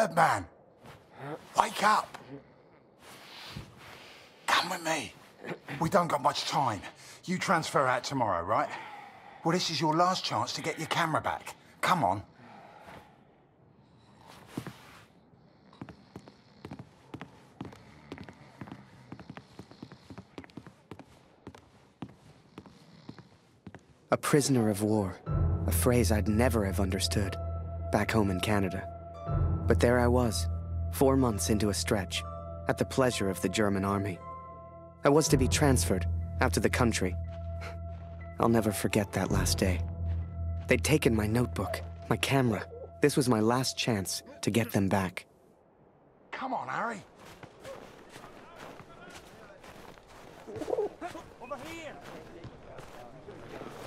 Birdman! Wake up! Come with me. We don't got much time. You transfer out tomorrow, right? Well, this is your last chance to get your camera back. Come on. A prisoner of war, a phrase I'd never have understood back home in Canada. But there I was, 4 months into a stretch, at the pleasure of the German army. I was to be transferred out to the country. I'll never forget that last day. They'd taken my notebook, my camera. This was my last chance to get them back. Come on, Harry.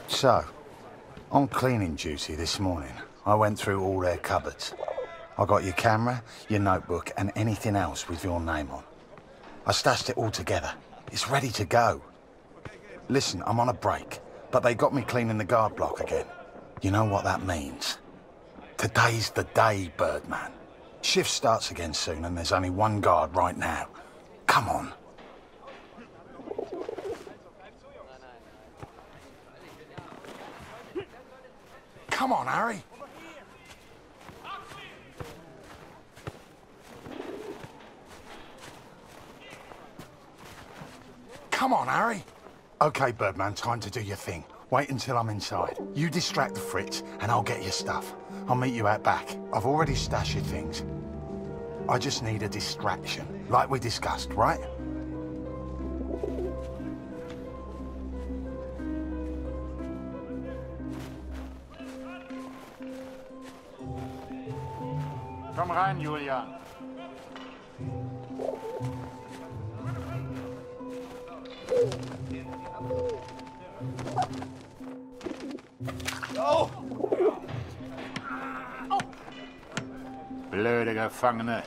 So, on cleaning duty this morning, I went through all their cupboards. I got your camera, your notebook, and anything else with your name on. I stashed it all together. It's ready to go. Listen, I'm on a break, but they got me cleaning the guard block again. You know what that means? Today's the day, Birdman. Shift starts again soon, and there's only one guard right now. Come on. Come on, Harry. Come on, Harry. Okay, Birdman, time to do your thing. Wait until I'm inside. You distract the Fritz, and I'll get your stuff. I'll meet you out back. I've already stashed your things. I just need a distraction, like we discussed, right? Komm rein, Julian. Oh! Blöde Gefangene.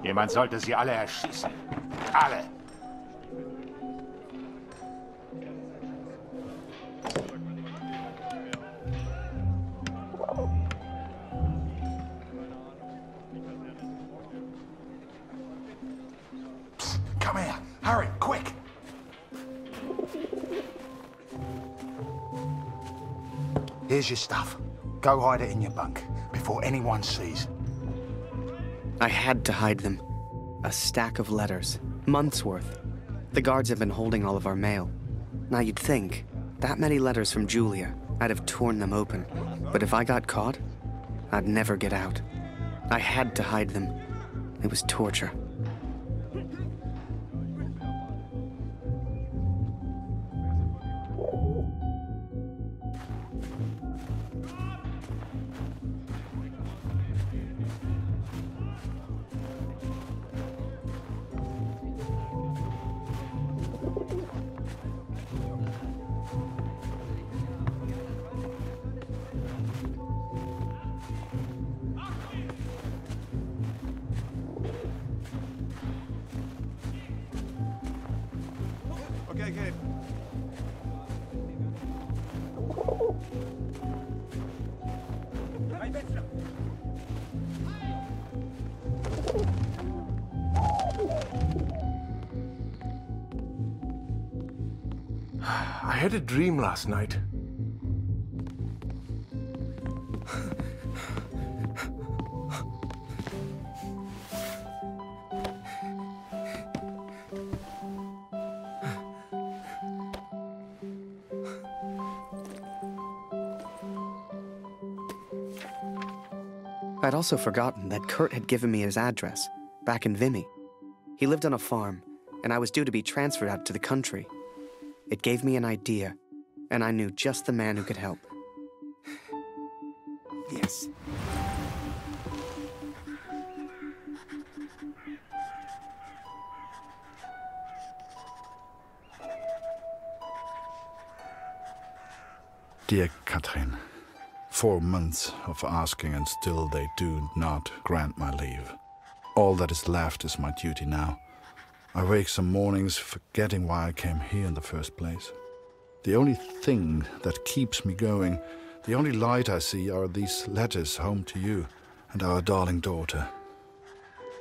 Jemand sollte sie alle erschießen. Alle. Psst, come here. Harry, quick. Here's your stuff. Go hide it in your bunk before anyone sees. I had to hide them. A stack of letters, months worth. The guards have been holding all of our mail. Now you'd think, that many letters from Julia, I'd have torn them open. But if I got caught, I'd never get out. I had to hide them. It was torture. Okay. I had a dream last night. I'd also forgotten that Kurt had given me his address, back in Vimy. He lived on a farm, and I was due to be transferred out to the country. It gave me an idea, and I knew just the man who could help. Yes. Dear Katrin, 4 months of asking and still they do not grant my leave. All that is left is my duty now. I wake some mornings forgetting why I came here in the first place. The only thing that keeps me going, the only light I see are these letters home to you and our darling daughter.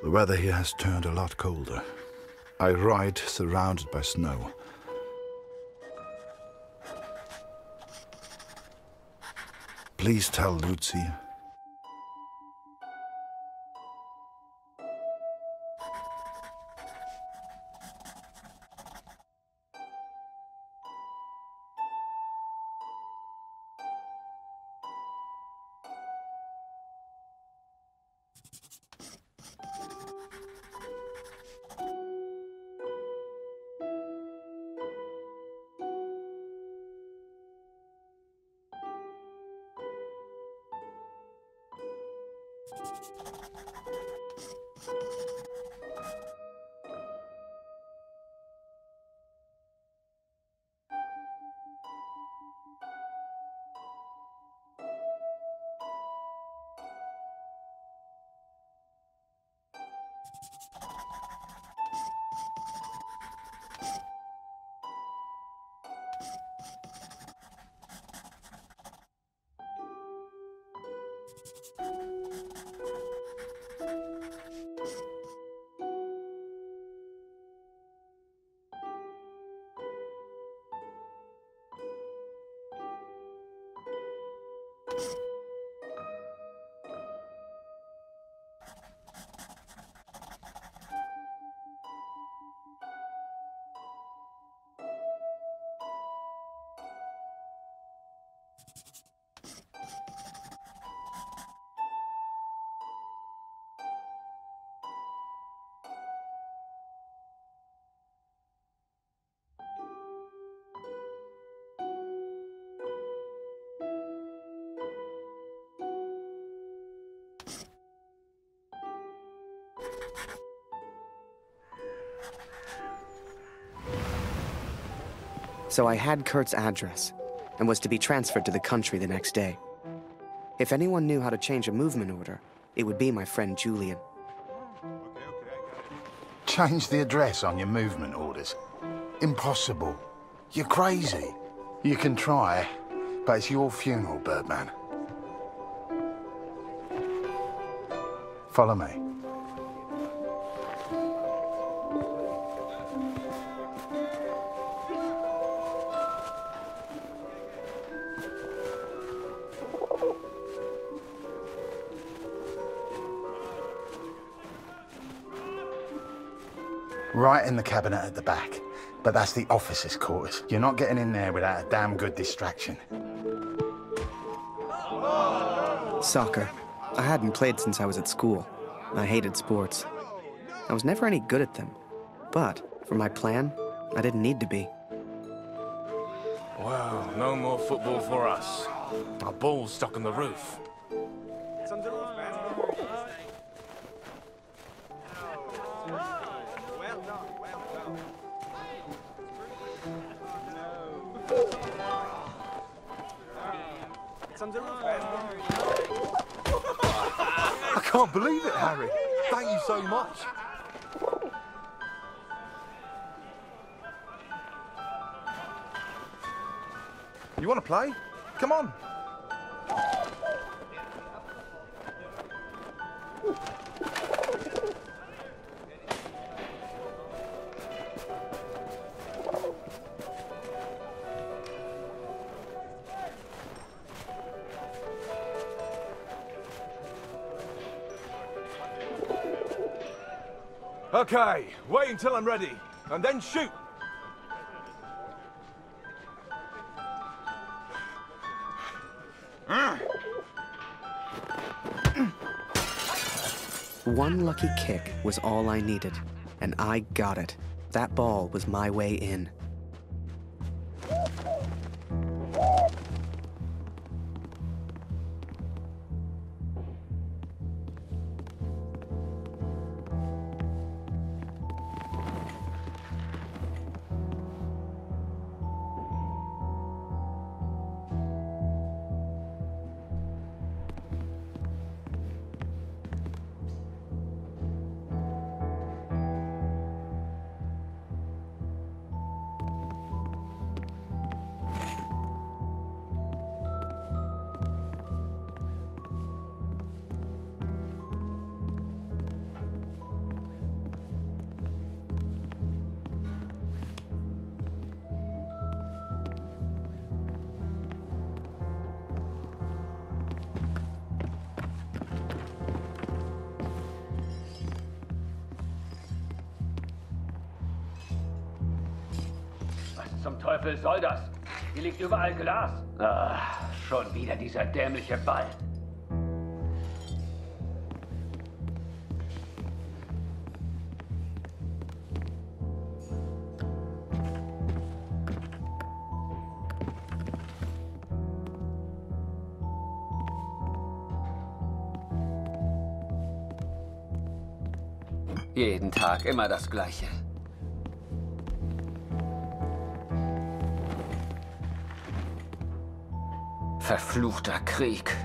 The weather here has turned a lot colder. I ride surrounded by snow. Please tell Lucy. So I had Kurt's address, and was to be transferred to the country the next day. If anyone knew how to change a movement order, it would be my friend Julian. Change the address on your movement orders? Impossible. You're crazy. You can try, but it's your funeral, Birdman. Follow me. Right in the cabinet at the back. But that's the officers' quarters. You're not getting in there without a damn good distraction. Soccer. I hadn't played since I was at school. I hated sports. I was never any good at them. But, for my plan, I didn't need to be. Well, no more football for us. Our ball's stuck on the roof. I can't believe it, Harry. Thank you so much. You want to play? Come on. Okay, wait until I'm ready, and then shoot! One lucky kick was all I needed, and I got it. That ball was my way in. Teufel soll das? Hier liegt überall Glas. Ah, schon wieder dieser dämliche Ball. Jeden Tag immer das Gleiche. Verfluchter Krieg.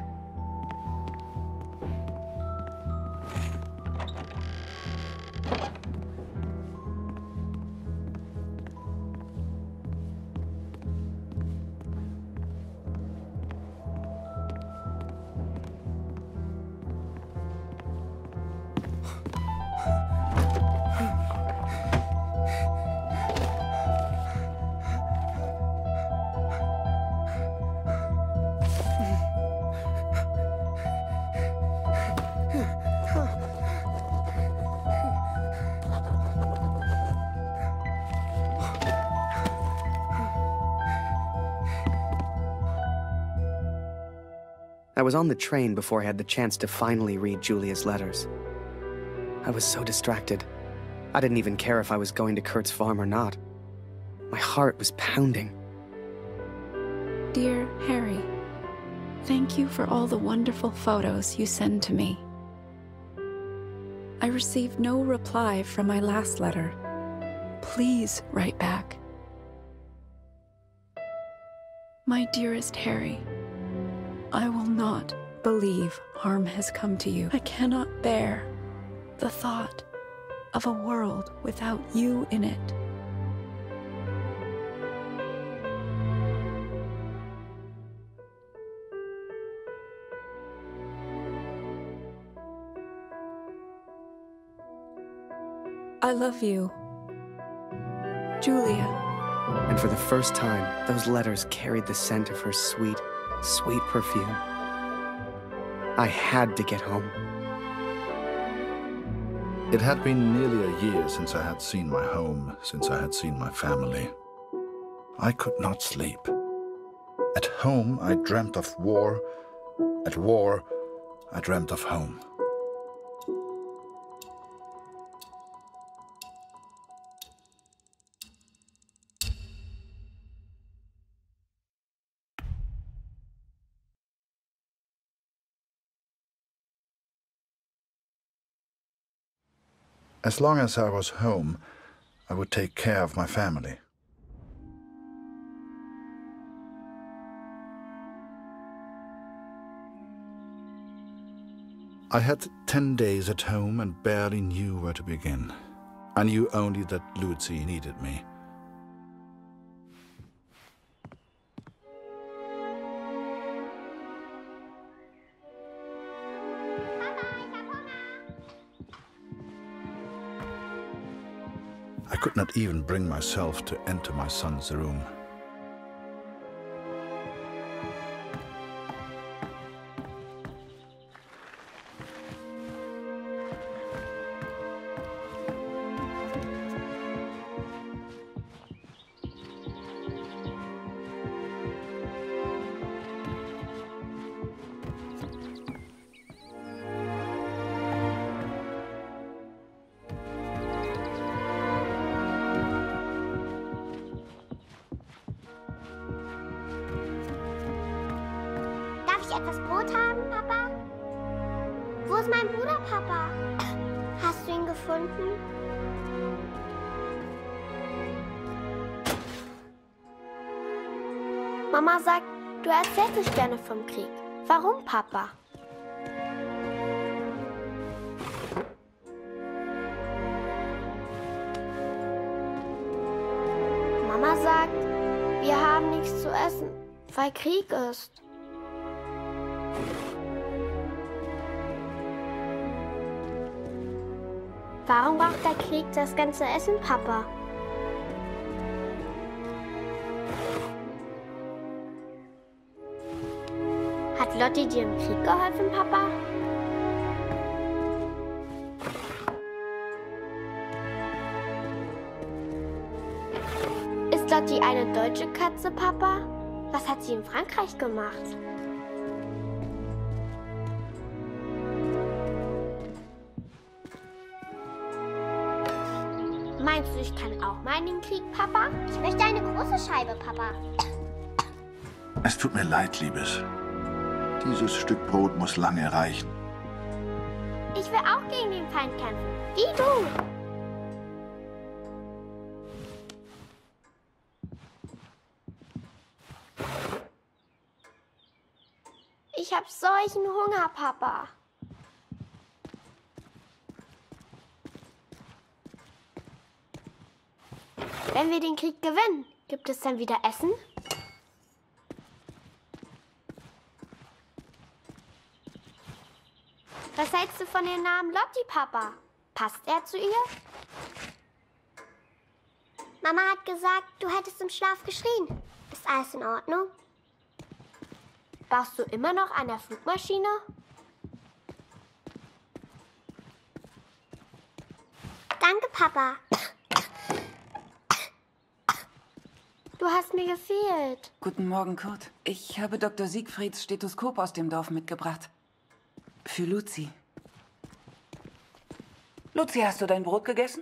I was on the train before I had the chance to finally read Julia's letters. I was so distracted. I didn't even care if I was going to Kurt's farm or not. My heart was pounding. Dear Harry, thank you for all the wonderful photos you send to me. I received no reply from my last letter. Please write back. My dearest Harry, I will not believe harm has come to you. I cannot bear the thought of a world without you in it. I love you, Julia. And for the first time, those letters carried the scent of her sweet, sweet perfume. I had to get home. It had been nearly a year since I had seen my home, since I had seen my family. I could not sleep. At home, I dreamt of war. At war, I dreamt of home. As long as I was home, I would take care of my family. I had 10 days at home and barely knew where to begin. I knew only that Lucy needed me. I could not even bring myself to enter my son's room. Etwas Brot haben, Papa? Wo ist mein Bruder, Papa? Hast du ihn gefunden? Mama sagt, du erzählst nicht gerne vom Krieg. Warum, Papa? Mama sagt, wir haben nichts zu essen, weil Krieg ist. Warum braucht der Krieg das ganze Essen, Papa? Hat Lotti dir im Krieg geholfen, Papa? Ist Lotti eine deutsche Katze, Papa? Was hat sie in Frankreich gemacht? Meinst du, ich kann auch mal in den Krieg, Papa? Ich möchte eine große Scheibe, Papa. Es tut mir leid, Liebes. Dieses Stück Brot muss lange reichen. Ich will auch gegen den Feind kämpfen. Wie du. Ich hab solchen Hunger, Papa. Wenn wir den Krieg gewinnen, gibt es dann wieder Essen? Was hältst du von dem Namen Lotti, Papa? Passt er zu ihr? Mama hat gesagt, du hättest im Schlaf geschrien. Ist alles in Ordnung? Baust du immer noch an der Flugmaschine? Danke, Papa. Du hast mir gefehlt. Guten Morgen, Kurt. Ich habe Dr. Siegfrieds Stethoskop aus dem Dorf mitgebracht. Für Luzi. Luzi, hast du dein Brot gegessen?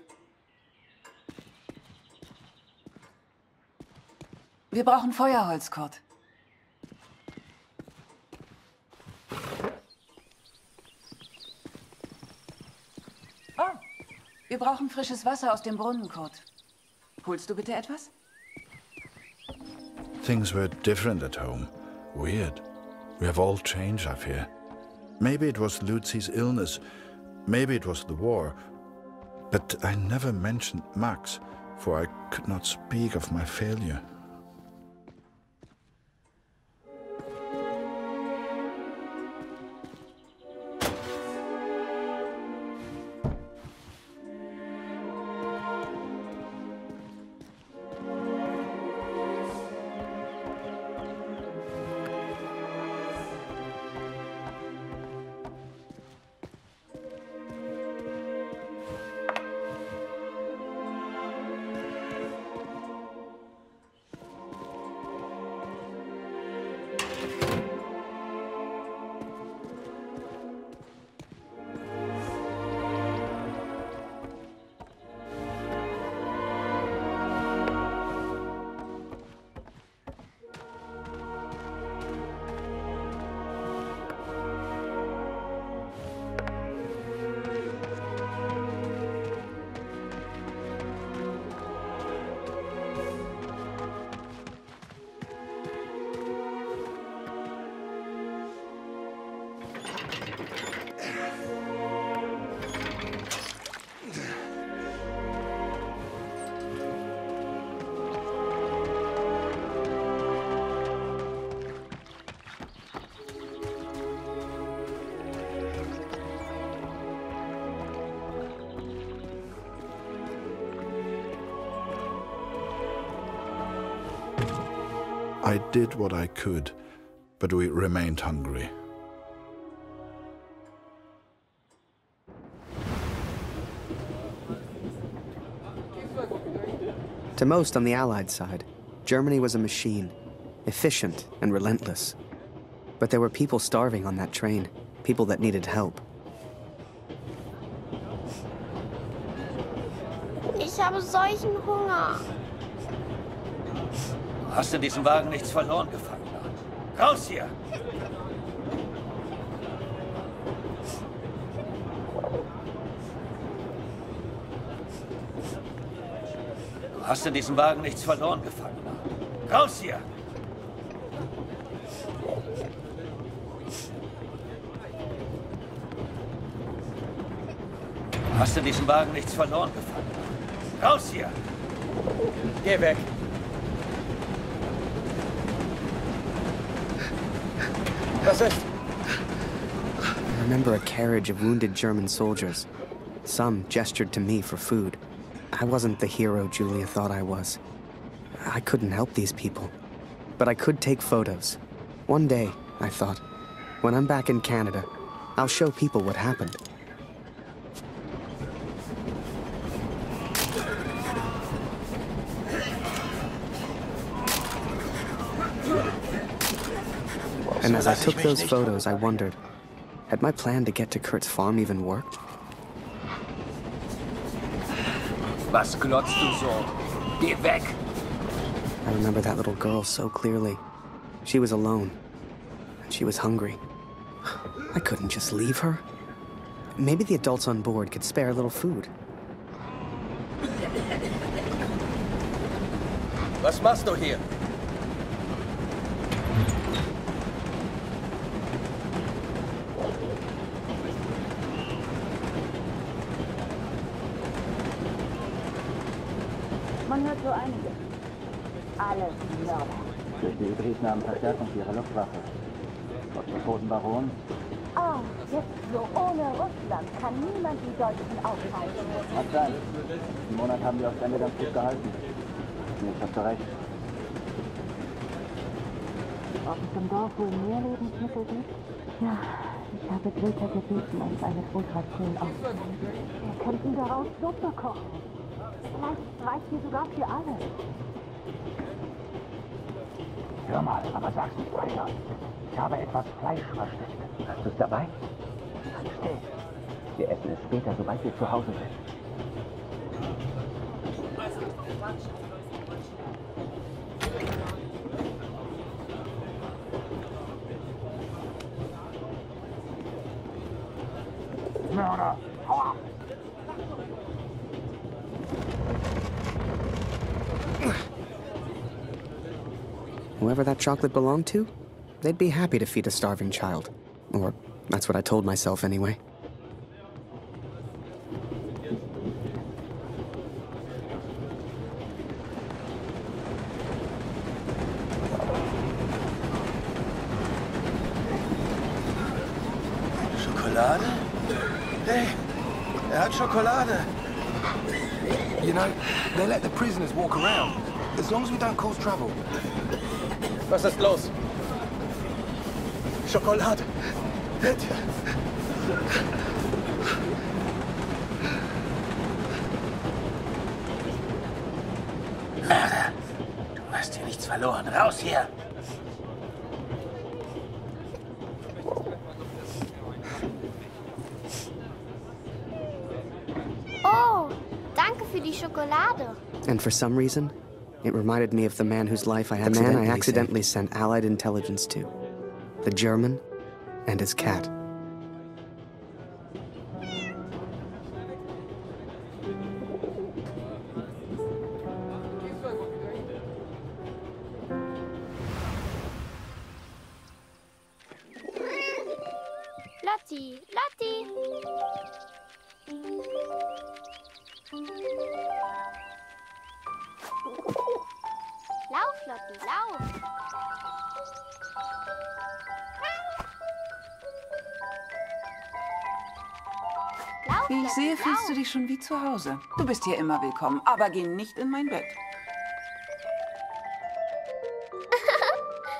Wir brauchen Feuerholz, Kurt. Oh, wir brauchen frisches Wasser aus dem Brunnen, Kurt. Holst du bitte etwas? Things were different at home. Weird. We have all changed, I fear. Maybe it was Luzi's illness. Maybe it was the war. But I never mentioned Max, for I could not speak of my failure. I did what I could, but we remained hungry. To most on the Allied side, Germany was a machine, efficient and relentless. But there were people starving on that train, people that needed help. Ich habe solchen Hunger. Du hast in diesem Wagen nichts verloren, Gefangener. Raus hier! Du hast in diesem Wagen nichts verloren, Gefangener. Raus hier! Du hast in diesem Wagen nichts verloren, Gefangener. Raus hier! Geh weg! Was ist? I remember a carriage of wounded German soldiers. Some gestured to me for food. I wasn't the hero Julia thought I was. I couldn't help these people. But I could take photos. One day, I thought, when I'm back in Canada, I'll show people what happened. And as I took those photos, I wondered, had my plan to get to Kurt's farm even worked? Was glotzt du so? Geh weg! I remember that little girl so clearly. She was alone, and she was hungry. I couldn't just leave her. Maybe the adults on board could spare a little food. Was machst du hier? Man hört so einiges. Alles Mörder. Durch die Hybridennamen Verstärkung ihrer Luftwaffe. Trotz des Toten Baron. Ah, jetzt so ohne Russland kann niemand die Deutschen aufhalten. Mag sein. Diesen Monat haben wir aufs Ende ganz gut gehalten. Jetzt hast du recht. Ob es im Dorf wohl mehr Lebensmittel gibt? Ja, ich habe Greta gebeten, uns eine Brotration auszunehmen. Wir könnten daraus Suppe kochen. Vielleicht reicht die sogar für alle. Hör mal, aber sag's nicht weiter. Ich habe etwas Fleisch versteckt. Hast du es dabei? Halt still. Wir essen es später, sobald wir zu Hause sind. Mörder! Hau ab! Whoever that chocolate belonged to, they'd be happy to feed a starving child. Or that's what I told myself anyway. Schokolade? Hey, hat Schokolade. You know, they let the prisoners walk around, as long as we don't cause trouble. Was ist los? Schokolade. Mörder, du hast hier nichts verloren. Raus hier! Oh, danke für die Schokolade. And for some reason, it reminded me of the man whose life I accidentally sent Allied intelligence to. The German and his cat. Lotti, Lotti! Lauf, Lotti, lauf! Wie ich sehe, fühlst du dich schon wie zu Hause. Du bist hier immer willkommen, aber geh nicht in mein Bett.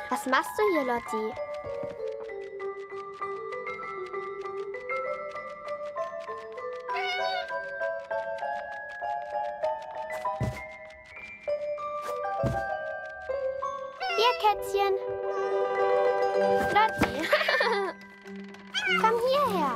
Was machst du hier, Lotti? Hier, Kätzchen. Lotti. Komm hierher.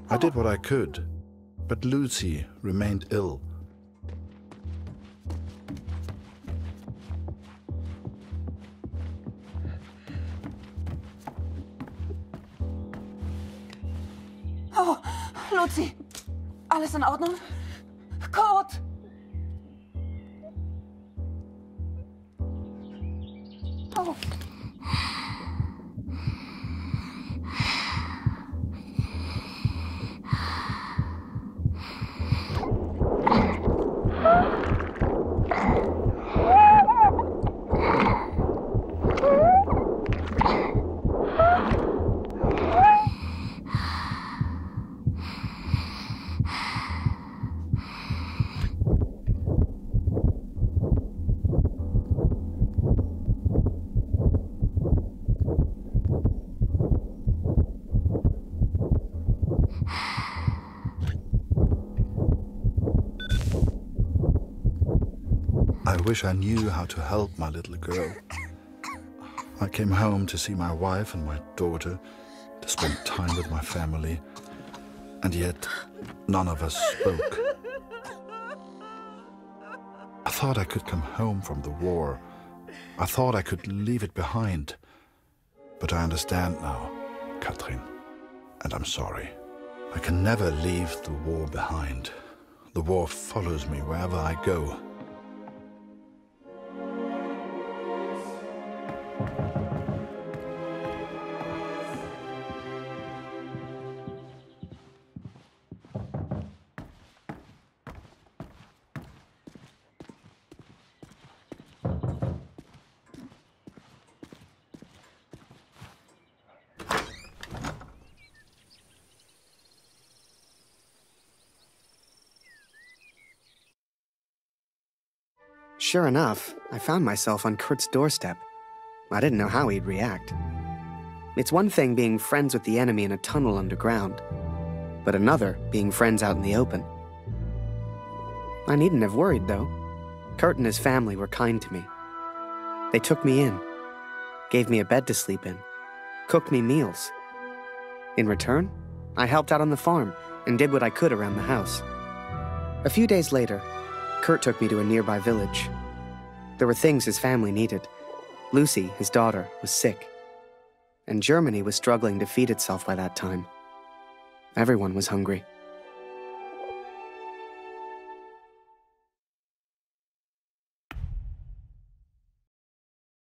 I did what I could, but Lucy remained ill. Oh, Lucy, alles in Ordnung? Kurt! Oh. wish I knew how to help my little girl. I came home to see my wife and my daughter, to spend time with my family, and yet none of us spoke. I thought I could come home from the war. I thought I could leave it behind. But I understand now, Katrin, and I'm sorry. I can never leave the war behind. The war follows me wherever I go. Sure enough, I found myself on Kurt's doorstep. I didn't know how he'd react. It's one thing being friends with the enemy in a tunnel underground, but another being friends out in the open. I needn't have worried, though. Kurt and his family were kind to me. They took me in, gave me a bed to sleep in, cooked me meals. In return, I helped out on the farm and did what I could around the house. A few days later, Kurt took me to a nearby village. There were things his family needed. Lucy, his daughter, was sick. And Germany was struggling to feed itself by that time. Everyone was hungry.